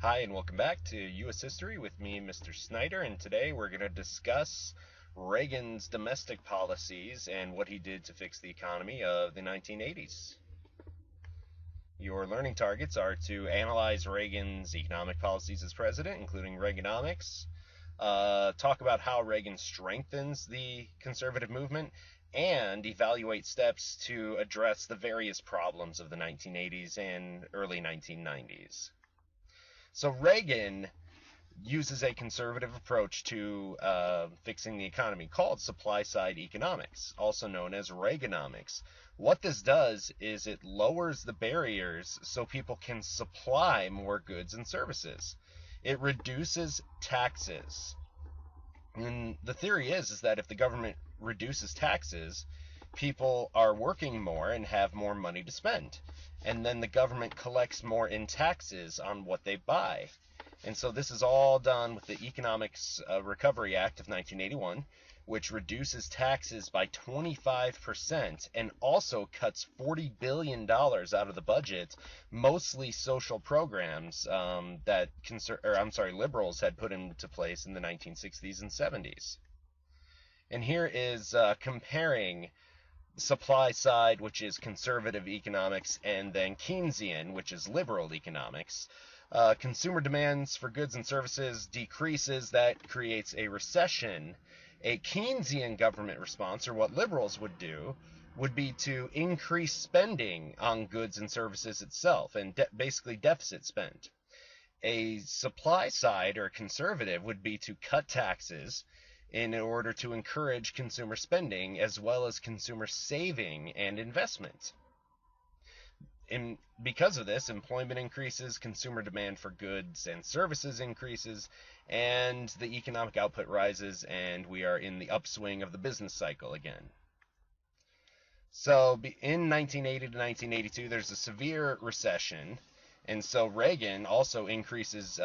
Hi, and welcome back to U.S. History with me, Mr. Snyder, and today we're going to discuss Reagan's domestic policies and what he did to fix the economy of the 1980s. Your learning targets are to analyze Reagan's economic policies as president, including Reaganomics, talk about how Reagan strengthens the conservative movement, and evaluate steps to address the various problems of the 1980s and early 1990s. So Reagan uses a conservative approach to fixing the economy called SupplySide Economics, also known as Reaganomics. What this does is it lowers the barriers so people can supply more goods and services. It reduces taxes. And the theory is that if the government reduces taxes, people are working more and have more money to spend. And then the government collects more in taxes on what they buy. And so this is all done with the Economics Recovery Act of 1981, which reduces taxes by 25% and also cuts $40 billion out of the budget, mostly social programs that liberals had put into place in the 1960s and 70s. And here is comparing supply side, which is conservative economics, and then Keynesian, which is liberal economics. Consumer demands for goods and services decreases. That creates a recession. A Keynesian government response, or what liberals would do, would be to increase spending on goods and services itself, and basically deficit spend. A supply side, or conservative, would be to cut taxes in order to encourage consumer spending as well as consumer saving and investment. Because of this, employment increases, consumer demand for goods and services increases, and the economic output rises, and we are in the upswing of the business cycle again. So in 1980 to 1982, there's a severe recession, and so Reagan also increases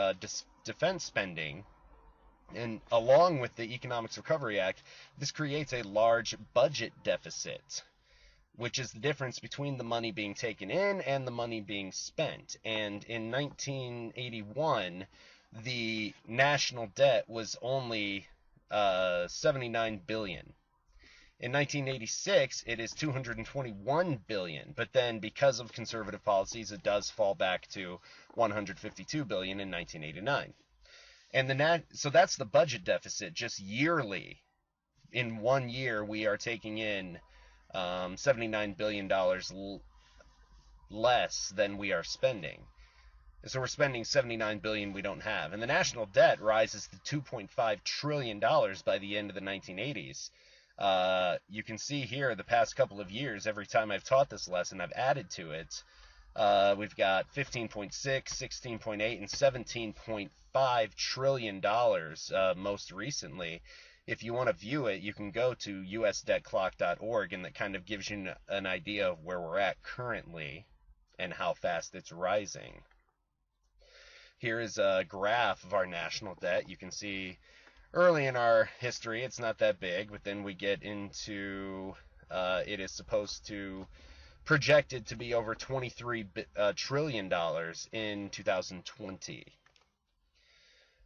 defense spending. And along with the Economics Recovery Act, this creates a large budget deficit, which is the difference between the money being taken in and the money being spent. And in 1981, the national debt was only $79 billion. In 1986, it is $221 billion, but then because of conservative policies, it does fall back to $152 billion in 1989. And so that's the budget deficit just yearly. In 1 year, we are taking in $79 billion less than we are spending. So we're spending $79 billion we don't have. And the national debt rises to $2.5 trillion by the end of the 1980s. You can see here the past couple of years, every time I've taught this lesson, I've added to it. We've got 15.6, 16.8, and 17.5 trillion dollars most recently. If you want to view it, you can go to usdebtclock.org, and that kind of gives you an idea of where we're at currently and how fast it's rising. Here is a graph of our national debt. You can see early in our history it's not that big, but then we get into it is supposed to projected to be over $23 trillion in 2020.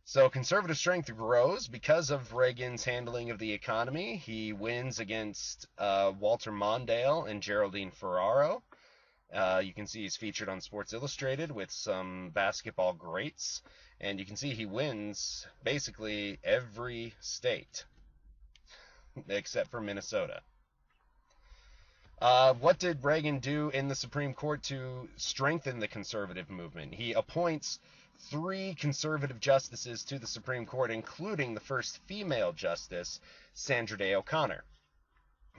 So conservative strength grows because of Reagan's handling of the economy. He wins against Walter Mondale and Geraldine Ferraro. You can see he's featured on Sports Illustrated with some basketball greats. And you can see he wins basically every state except for Minnesota. What did Reagan do in the Supreme Court to strengthen the conservative movement? He appoints 3 conservative justices to the Supreme Court, including the first female justice, Sandra Day O'Connor.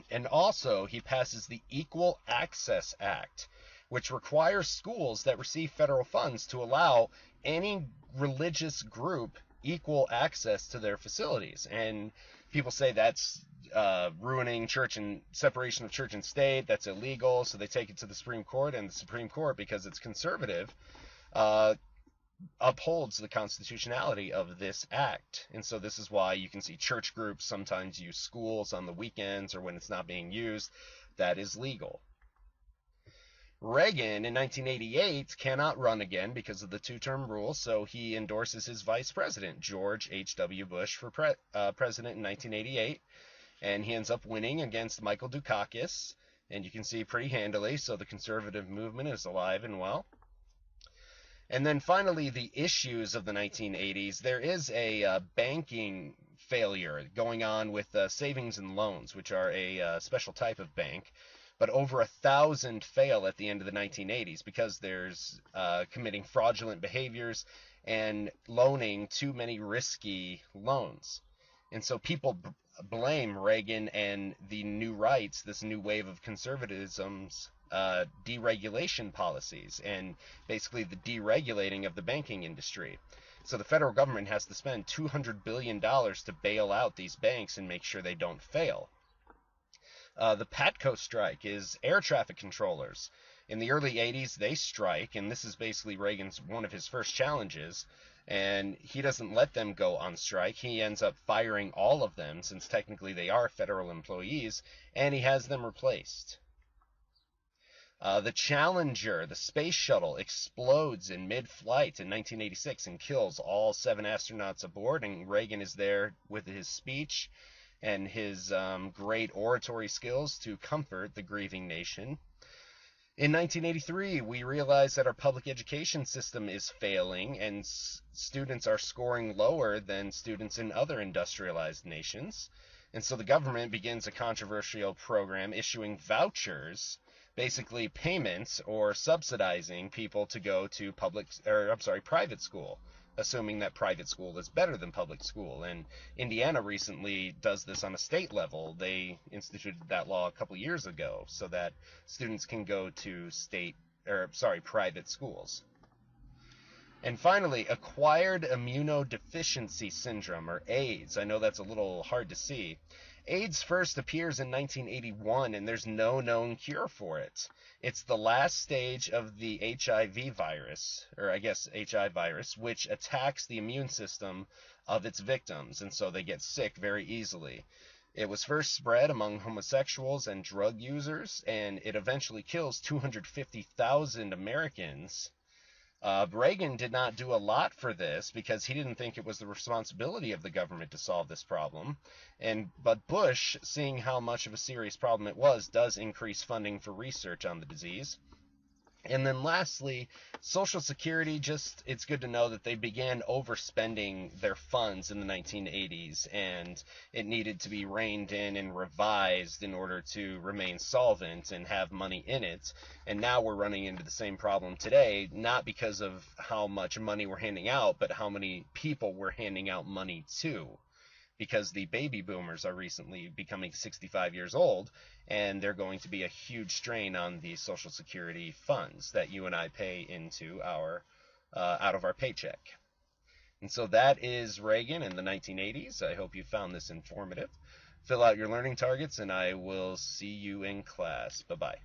And also, he passes the Equal Access Act, which requires schools that receive federal funds to allow any religious group equal access to their facilities. And people say that's ruining church and separation of church and state. That's illegal. So they take it to the Supreme Court, and the Supreme Court, because it's conservative, upholds the constitutionality of this act. And so this is why you can see church groups sometimes use schools on the weekends or when it's not being used. That is legal. Reagan in 1988 cannot run again because of the two-term rule, so he endorses his vice president, George H.W. Bush, for president in 1988, and he ends up winning against Michael Dukakis, and you can see pretty handily, so the conservative movement is alive and well. And then finally, the issues of the 1980s. There is a banking failure going on with savings and loans, which are a special type of bank. But over 1,000 fail at the end of the 1980s because there's committing fraudulent behaviors and loaning too many risky loans. And so people blame Reagan and the new rights, this new wave of conservatism's deregulation policies and basically the deregulating of the banking industry. So the federal government has to spend $200 billion to bail out these banks and make sure they don't fail. The PATCO strike is air traffic controllers. In the early 80s, they strike, and this is basically Reagan's one of his first challenges, and he doesn't let them go on strike. He ends up firing all of them, since technically they are federal employees, and he has them replaced. The Challenger, the space shuttle, explodes in mid-flight in 1986 and kills all 7 astronauts aboard, and Reagan is there with his speech and his great oratory skills to comfort the grieving nation. In 1983, we realize that our public education system is failing and students are scoring lower than students in other industrialized nations. And so the government begins a controversial program issuing vouchers, basically payments or subsidizing people to go to private school, assuming that private school is better than public school. And Indiana recently does this on a state level. They instituted that law a couple years ago so that students can go to private schools. And finally, acquired immunodeficiency syndrome, or AIDS. I know that's a little hard to see. AIDS first appears in 1981, and there's no known cure for it. It's the last stage of the HIV virus, which attacks the immune system of its victims, and so they get sick very easily. It was first spread among homosexuals and drug users, and it eventually kills 250,000 Americans. Reagan did not do a lot for this because he didn't think it was the responsibility of the government to solve this problem. But Bush, seeing how much of a serious problem it was, does increase funding for research on the disease. And then lastly, Social Security, it's good to know that they began overspending their funds in the 1980s, and it needed to be reined in and revised in order to remain solvent and have money in it. And now we're running into the same problem today, not because of how much money we're handing out, but how many people we're handing out money to. Because the baby boomers are recently becoming 65 years old, and they're going to be a huge strain on the Social Security funds that you and I pay into out of our paycheck. And so that is Reagan in the 1980s. I hope you found this informative. Fill out your learning targets, and I will see you in class. Bye-bye.